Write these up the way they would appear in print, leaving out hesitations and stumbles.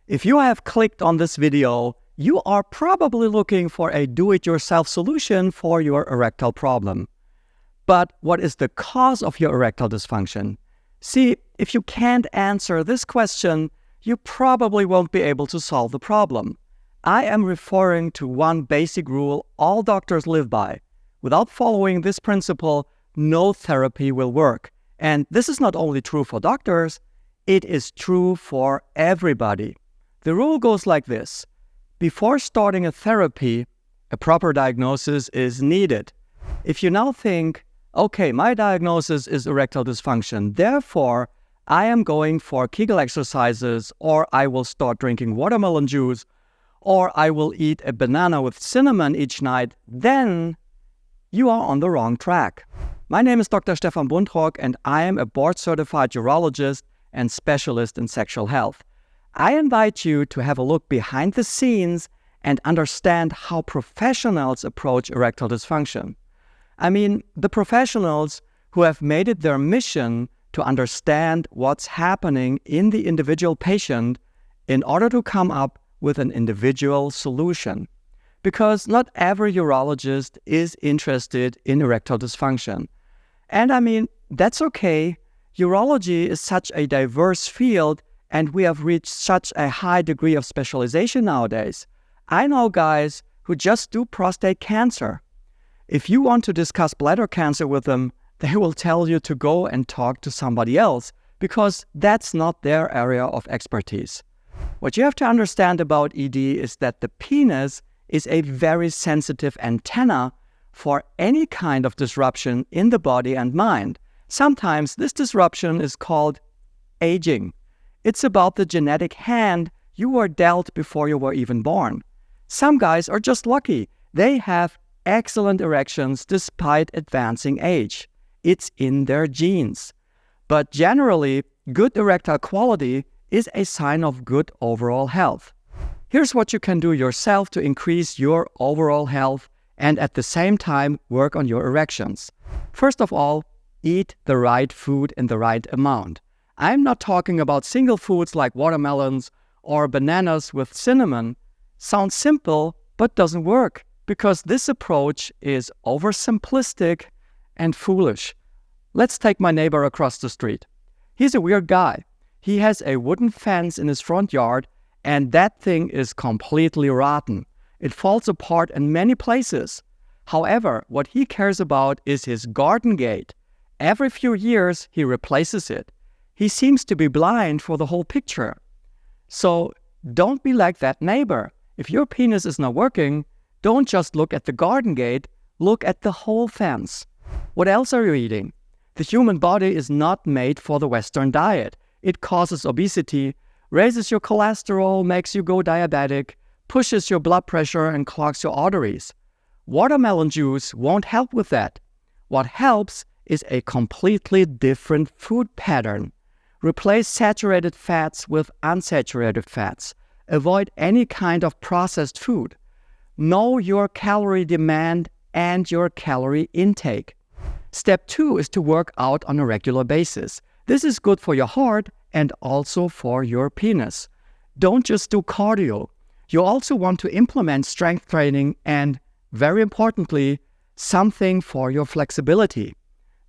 If you have clicked on this video, you are probably looking for a do-it-yourself solution for your erectile problem. But what is the cause of your erectile dysfunction? See, if you can't answer this question, you probably won't be able to solve the problem. I am referring to one basic rule all doctors live by. Without following this principle, no therapy will work. And this is not only true for doctors, it is true for everybody. The rule goes like this. Before starting a therapy, a proper diagnosis is needed. If you now think, okay, my diagnosis is erectile dysfunction, therefore I am going for Kegel exercises, or I will start drinking watermelon juice, or I will eat a banana with cinnamon each night, then you are on the wrong track. My name is Dr. Stefan Buntrock, and I am a board-certified urologist and specialist in sexual health. I invite you to have a look behind the scenes and understand how professionals approach erectile dysfunction. I mean, the professionals who have made it their mission to understand what's happening in the individual patient in order to come up with an individual solution. Because not every urologist is interested in erectile dysfunction. And I mean, that's okay. Urology is such a diverse field, and we have reached such a high degree of specialization nowadays. I know guys who just do prostate cancer. If you want to discuss bladder cancer with them, they will tell you to go and talk to somebody else because that's not their area of expertise. What you have to understand about ED is that the penis is a very sensitive antenna for any kind of disruption in the body and mind. Sometimes this disruption is called aging. It's about the genetic hand you were dealt before you were even born. Some guys are just lucky. They have excellent erections despite advancing age. It's in their genes. But generally, good erectile quality is a sign of good overall health. Here's what you can do yourself to increase your overall health and at the same time work on your erections. First of all, eat the right food in the right amount. I'm not talking about single foods like watermelons or bananas with cinnamon. Sounds simple, but doesn't work because this approach is oversimplistic and foolish. Let's take my neighbor across the street. He's a weird guy. He has a wooden fence in his front yard, and that thing is completely rotten. It falls apart in many places. However, what he cares about is his garden gate. Every few years, he replaces it. He seems to be blind for the whole picture. So don't be like that neighbor. If your penis is not working, don't just look at the garden gate, look at the whole fence. What else are you eating? The human body is not made for the Western diet. It causes obesity, raises your cholesterol, makes you go diabetic, pushes your blood pressure and clogs your arteries. Watermelon juice won't help with that. What helps is a completely different food pattern. Replace saturated fats with unsaturated fats. Avoid any kind of processed food. Know your calorie demand and your calorie intake. Step 2 is to work out on a regular basis. This is good for your heart and also for your penis. Don't just do cardio. You also want to implement strength training and, very importantly, something for your flexibility.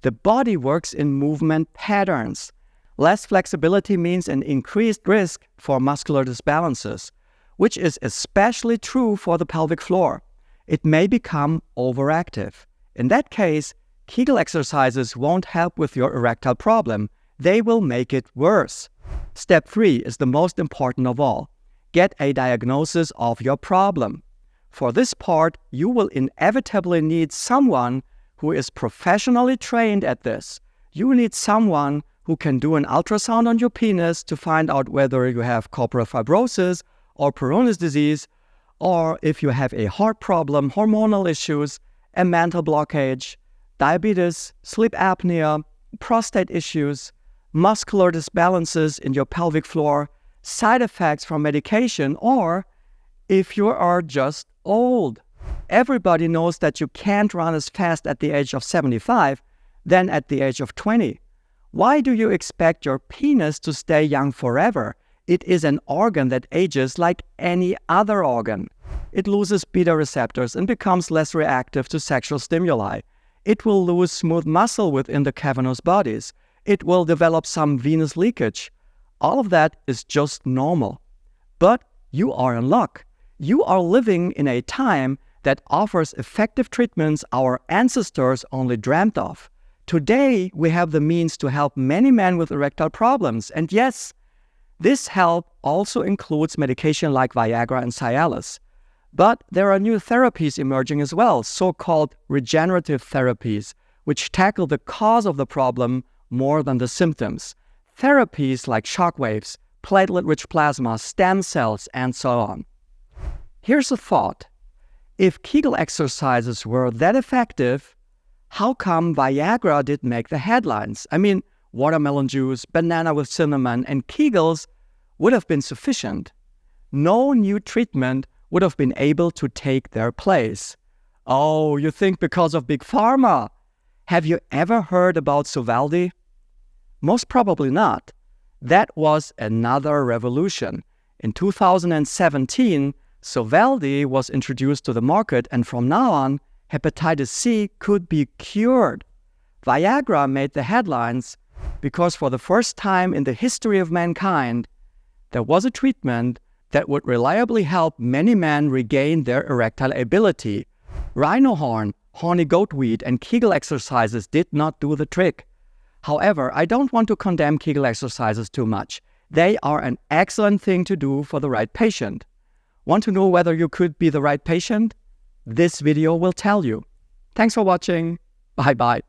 The body works in movement patterns. Less flexibility means an increased risk for muscular disbalances, which is especially true for the pelvic floor. It may become overactive. In that case, Kegel exercises won't help with your erectile problem. They will make it worse. Step 3 is the most important of all. Get a diagnosis of your problem. For this part, you will inevitably need someone who is professionally trained at this. You need someone who can do an ultrasound on your penis to find out whether you have corporal fibrosis or Peyronie's disease, or if you have a heart problem, hormonal issues, a mental blockage, diabetes, sleep apnea, prostate issues, muscular disbalances in your pelvic floor, side effects from medication, or if you are just old. Everybody knows that you can't run as fast at the age of 75 than at the age of 20. Why do you expect your penis to stay young forever? It is an organ that ages like any other organ. It loses beta receptors and becomes less reactive to sexual stimuli. It will lose smooth muscle within the cavernous bodies. It will develop some venous leakage. All of that is just normal. But you are in luck. You are living in a time that offers effective treatments our ancestors only dreamt of. Today, we have the means to help many men with erectile problems. And yes, this help also includes medication like Viagra and Cialis. But there are new therapies emerging as well, so-called regenerative therapies, which tackle the cause of the problem more than the symptoms. Therapies like shockwaves, platelet-rich plasma, stem cells, and so on. Here's a thought. If Kegel exercises were that effective, how come Viagra didn't make the headlines? I mean, watermelon juice, banana with cinnamon, and Kegels would have been sufficient. No new treatment would have been able to take their place. Oh, you think because of Big Pharma? Have you ever heard about Sovaldi? Most probably not. That was another revolution. In 2017, Sovaldi was introduced to the market, and from now on, hepatitis C could be cured. Viagra made the headlines because for the first time in the history of mankind, there was a treatment that would reliably help many men regain their erectile ability. Rhino horn, horny goatweed, and Kegel exercises did not do the trick. However, I don't want to condemn Kegel exercises too much. They are an excellent thing to do for the right patient. Want to know whether you could be the right patient? This video will tell you. Thanks for watching. Bye-bye.